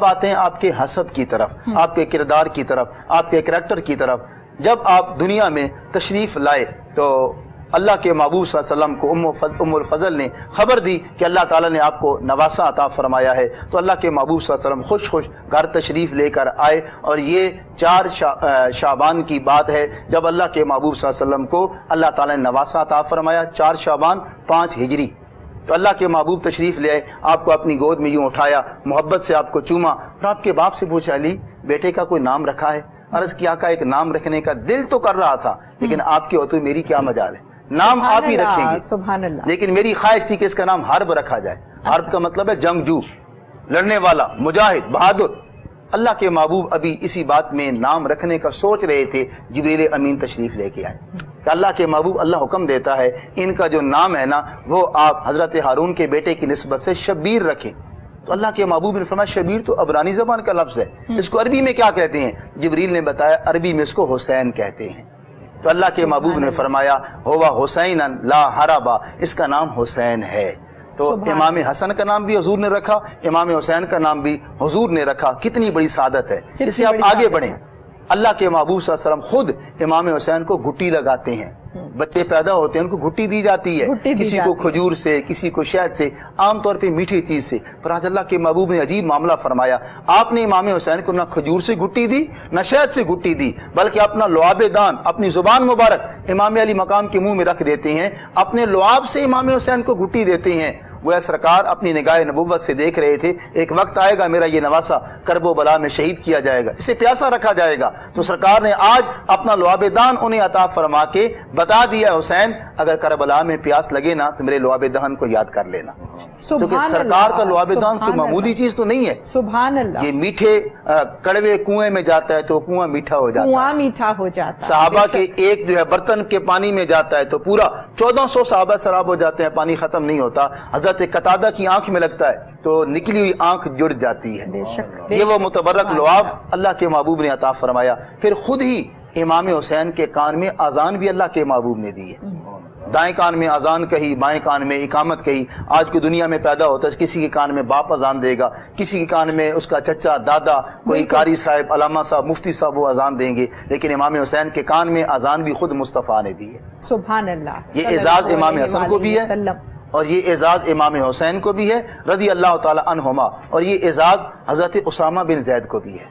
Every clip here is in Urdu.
آتے ہیں آپ کے حسب کی طرف، آپ کے کردار کی طرف، آپ کے کریکٹر کی طرف۔ جب آپ دنیا میں تشریف لائے تو اللہ کے محبوب صلی اللہ علیہ وسلم کو ام الفضل نے خبر دی کہ اللہ تعالیٰ نے آپ کو نواسا عطا فرمایا ہے، تو اللہ کے محبوب صلی اللہ علیہ وسلم خوش خوش گھر تشریف لے کر آئے، اور یہ 4 شعبان کی بات ہے جب اللہ کے محبوب صلی اللہ علیہ وسلم کو اللہ تعالیٰ نے نواسا عطا فرمایا، 4 شعبان 5 ہجری۔ تو اللہ کے محبوب تشریف لے آئے، آپ کو اپنی گود میں یوں اٹھایا، محبت سے آپ کو چوما، اور آپ کے باپ سے پوچھا علی بیٹے کا کوئی نام رکھا ہے؟ عرض کیا آقا ایک نام رکھنے کا دل تو کر رہا تھا، لیکن آپ کے ہوتے میری کیا مجال ہے، نام آپ ہی رکھیں گے، سبحان اللہ، لیکن میری خواہش تھی کہ اس کا نام حرب رکھا جائے۔ حرب کا مطلب ہے جنگجو، لڑنے والا، مجاہد، بہادر۔ اللہ کے محبوب ابھی اسی بات میں نام رکھنے کا سوچ رہے تھے، جبریل امین تشریف لے کے آئے کہ اللہ کے محبوب اللہ حکم دیتا ہے ان کا جو نام ہے نا وہ آپ حضرت ہارون کے بیٹے کی نسبت سے شبیر رکھیں۔ تو اللہ کے محبوب نے فرمایا شبیر تو عبرانی زبان کا لفظ ہے، اس کو عربی میں کیا کہتے ہیں؟ جبریل نے بتایا عربی میں اس کو حسین کہتے ہیں۔ تو اللہ کے محبوب نے فرمایا ہوا حسین لا حربا، اس کا نام حسین ہے۔ تو امام حسن کا نام بھی حضور نے رکھا، امام حسین کا نام بھی حضور نے رکھا۔ کتنی بڑی سعادت ہے، اس سے آپ آگے بڑھیں۔ اللہ کے محبوب صلی اللہ علیہ وسلم خود امام حسین کو گھٹی لگاتے ہیں، بچے پیدا ہوتے ہیں ان کو گھٹی دی جاتی ہے، کسی کو کھجور سے، کسی کو شہد سے، عام طور پہ میٹھی چیز سے۔ پر آج اللہ کے محبوب نے عجیب معاملہ فرمایا، آپ نے امام حسین کو نہ کھجور سے گھٹی دی نہ شہد سے گھٹی دی، بلکہ اپنا لعاب دان، اپنی زبان مبارک امام علی مقام کے منہ میں رکھ دیتے ہیں، اپنے لعاب سے امام حسین کو گھٹی دیتے ہیں۔ وہ سرکار اپنی نگاہ نبوت سے دیکھ رہے تھے ایک وقت آئے گا میرا یہ نواسا کرب و بلا میں شہید کیا جائے گا، اسے پیاسا رکھا جائے گا، تو سرکار نے آج اپنا لعاب دان انہیں عطا فرما کے بتا دیا حسین اگر کربلا میں پیاس لگے نا تو میرے لعاب دان کو یاد کر لینا، کیونکہ سرکار کا لعاب دان کوئی معمولی چیز تو نہیں ہے۔ سبحان اللہ، یہ میٹھے کڑوے کنویں میں جاتا ہے تو کنواں میٹھا ہو جاتا ہے، کنواں میٹھا ہو جاتا ہے۔ صحابہ کے ایک جو ہے برتن کے پانی میں جاتا ہے تو پورا 1400 صحابہ سراب ہو جاتے ہیں، پانی ختم نہیں ہوتا۔ حضرت قتادہ کی آنکھ میں لگتا ہے تو نکلی ہوئی آنکھ جڑ جاتی ہے۔ یہ وہ متبرک لعاب اللہ کے محبوب نے عطا فرمایا۔ پھر خود ہی امام حسین کے کان میں اذان بھی اللہ کے محبوب نے دی ہے، دائیں کان میں اذان کہی، بائیں کان میں اقامت کہی۔ آج کی دنیا میں پیدا ہوتا ہے کسی کے کان میں باپ اذان دے گا، کسی کے کان میں اس کا چچا، دادا، کوئی قاری صاحب، علامہ صاحب، مفتی صاحب وہ اذان دیں گے، لیکن امام حسین کے کان میں اذان بھی خود مصطفیٰ نے دی ہے۔ سبحان اللہ، یہ اعزاز امام حسن کو بھی ہے اور یہ اعزاز امام حسین کو بھی ہے رضی اللہ تعالی عنہما، اور یہ اعزاز حضرت اسامہ بن زید کو بھی ہے،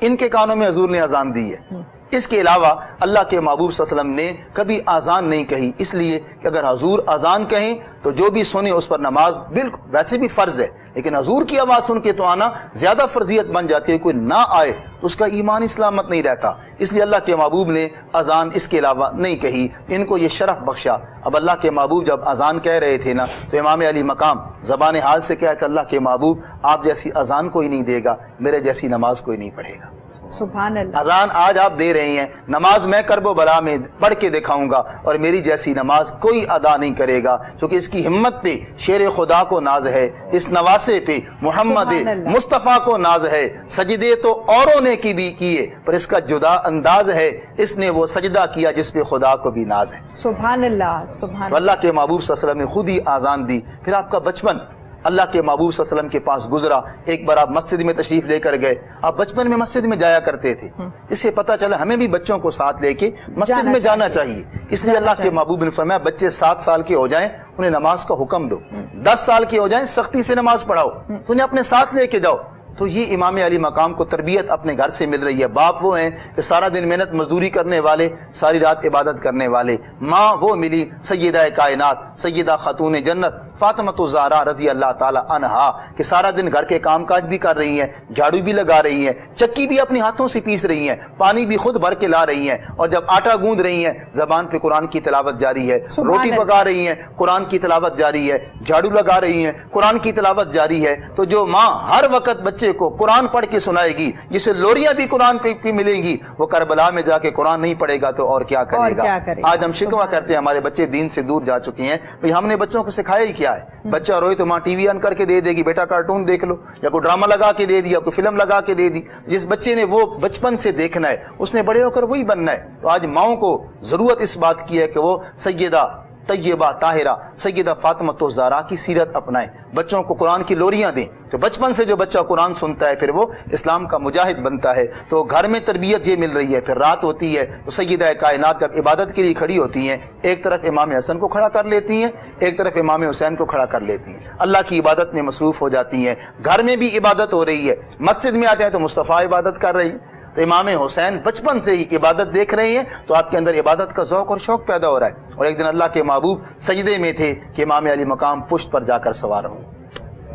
ان کے کانوں میں حضور نے اذان دی ہے۔ اس کے علاوہ اللہ کے محبوب صلی اللہ علیہ وسلم نے کبھی اذان نہیں کہی، اس لیے کہ اگر حضور اذان کہیں تو جو بھی سنے اس پر نماز بالکل ویسے بھی فرض ہے، لیکن حضور کی آواز سن کے تو آنا زیادہ فرضیت بن جاتی ہے، کوئی نہ آئے تو اس کا ایمان سلامت نہیں رہتا، اس لیے اللہ کے محبوب نے اذان اس کے علاوہ نہیں کہی، ان کو یہ شرف بخشا۔ اب اللہ کے محبوب جب اذان کہہ رہے تھے نا تو امام علی مقام زبان حال سے کہا کہ اللہ کے محبوب آپ جیسی اذان کوئی نہیں دے گا، میرے جیسی نماز کوئی نہیں پڑھے گا۔ سبحان اللہ، اذان آج آپ دے رہے ہیں، نماز میں کرب و بلا میں پڑھ کے دکھاؤں گا اور میری جیسی نماز کوئی ادا نہیں کرے گا، کیونکہ اس کی ہمت پہ شیر خدا کو ناز ہے، اس نواسے پہ محمد مصطفیٰ کو ناز ہے۔ سجدے تو اوروں نے کی بھی کیے پر اس کا جدا انداز ہے، اس نے وہ سجدہ کیا جس پہ خدا کو بھی ناز ہے۔ سبحان اللہ، سبحان تو اللہ کے محبوب صلی اللہ علیہ وسلم نے خود ہی اذان دی۔ پھر آپ کا بچپن اللہ کے محبوب صلی اللہ علیہ وسلم کے پاس گزرا، ایک بار آپ مسجد میں تشریف لے کر گئے، آپ بچپن میں مسجد میں جایا کرتے تھے، جس سے پتہ چلا ہمیں بھی بچوں کو ساتھ لے کے مسجد میں جانا چاہیے، اس لیے اللہ کے محبوب نے فرمایا بچے 7 سال کے ہو جائیں انہیں نماز کا حکم دو، 10 سال کے ہو جائیں سختی سے نماز پڑھاؤ، تو انہیں اپنے ساتھ لے کے جاؤ۔ تو یہ امام علی مقام کو تربیت اپنے گھر سے مل رہی ہے۔ باپ وہ ہیں کہ سارا دن محنت مزدوری کرنے والے، ساری رات عبادت کرنے والے، ماں وہ ملی سیدہ کائنات سیدہ خاتون جنت فاطمۃ الزہرا رضی اللہ تعالی عنہا کہ سارا دن گھر کے کام کاج بھی کر رہی ہیں، جھاڑو بھی لگا رہی ہیں، چکی بھی اپنے ہاتھوں سے پیس رہی ہیں، پانی بھی خود بھر کے لا رہی ہیں، اور جب آٹا گوندھ رہی ہیں زبان پہ قرآن کی تلاوت جاری ہے، روٹی پکا رہی ہیں قرآن کی تلاوت جاری ہے، جھاڑو لگا رہی ہیں قرآن کی تلاوت جاری ہے۔ تو جو ماں ہر وقت بچے کو قرآن پڑھ کے سنائے گی، جسے لوریاں بھی قرآن پہ ملیں گی، وہ کربلا میں جا کے قرآن نہیں پڑھے گا تو اور کیا کرے گا۔ آج ہم شکوہ کرتے ہیں ہمارے بچے دین سے دور جا چکے ہیں، بھئی ہم نے بچوں کو سکھایا ہی کیا ہے؟ بچہ روئے تو ماں ٹی وی آن کر کے دے دے گی، بیٹا کارٹون دیکھ لو، یا کوئی ڈرامہ لگا کے دے دیا، کوئی فلم لگا کے دے دی۔ جس بچے نے وہ بچپن سے دیکھنا ہے اس نے بڑے ہو کر وہی بننا ہے۔ تو آج ماؤں کو ضرورت اس بات کی ہے کہ وہ سیدہ طیبہ طاہرہ سیدہ فاطمہ الزہرا کی سیرت اپنائیں، بچوں کو قرآن کی لوریاں دیں، تو بچپن سے جو بچہ قرآن سنتا ہے پھر وہ اسلام کا مجاہد بنتا ہے۔ تو گھر میں تربیت یہ مل رہی ہے، پھر رات ہوتی ہے تو سیدہ کائنات جب عبادت کے لیے کھڑی ہوتی ہیں، ایک طرف امام حسن کو کھڑا کر لیتی ہیں، ایک طرف امام حسین کو کھڑا کر لیتی ہیں، اللہ کی عبادت میں مصروف ہو جاتی ہیں۔ گھر میں بھی عبادت ہو رہی ہے، مسجد میں آتے ہیں تو مصطفیٰ عبادت کر رہی ہیں، تو امام حسین بچپن سے ہی عبادت دیکھ رہے ہیں تو آپ کے اندر عبادت کا ذوق اور شوق پیدا ہو رہا ہے۔ اور ایک دن اللہ کے محبوب سجدے میں تھے کہ امام علی مقام پشت پر جا کر سوار ہوں،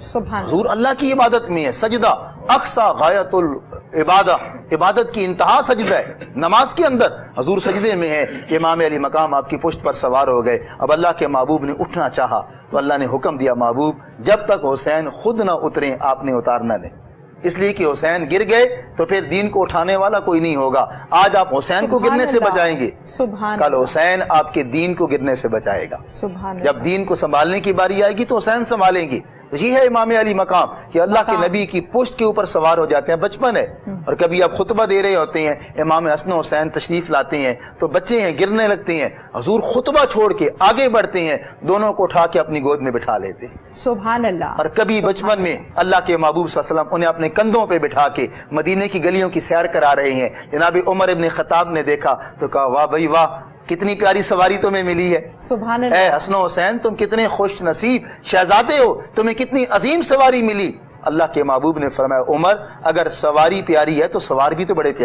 سبحان حضور اللہ کی عبادت میں ہے، سجدہ اقصا غایت العبادہ، عبادت کی انتہا سجدہ ہے، نماز کے اندر حضور سجدے میں ہے کہ امام علی مقام آپ کی پشت پر سوار ہو گئے۔ اب اللہ کے محبوب نے اٹھنا چاہا تو اللہ نے حکم دیا، محبوب جب تک حسین خود نہ اتریں آپ نے اتارنا نہیں، اس لیے کہ حسین گر گئے تو پھر دین کو اٹھانے والا کوئی نہیں ہوگا۔ آج آپ حسین کو گرنے سے بچائیں گے، سبحان کل حسین آپ کے دین کو گرنے سے بچائے گا۔ سبحان جب دین کو سنبھالنے کی باری آئے گی تو حسین سنبھالیں گے۔ یہ ہے امام علی مقام کہ اللہ کے نبی کی پشت کے اوپر سوار ہو جاتے ہیں، بچپن ہے۔ اور کبھی آپ خطبہ دے رہے ہوتے ہیں، امام حسن و حسین تشریف لاتے ہیں تو بچے ہیں گرنے لگتے ہیں، حضور خطبہ چھوڑ کے آگے بڑھتے ہیں، دونوں کو اٹھا کے اپنی گود میں بٹھا لیتے ہیں۔ سبحان اللہ۔ اور کبھی بچپن میں اللہ کے محبوب صلی اللہ علیہ وسلم انہیں اپنے کندھوں پہ بٹھا کے مدینے کی گلیوں کی سیر کرا رہے ہیں، جناب عمر ابن خطاب نے دیکھا تو کہا واہ بھائی واہ، کتنی پیاری سواری تمہیں ملی ہے، سبحان اے اللہ۔ حسن و حسین تم کتنے خوش نصیب شہزادے ہو، تمہیں کتنی عظیم سواری ملی۔ اللہ کے محبوب نے فرمایا عمر اگر سواری پیاری ہے تو سوار بھی تو بڑے پیارے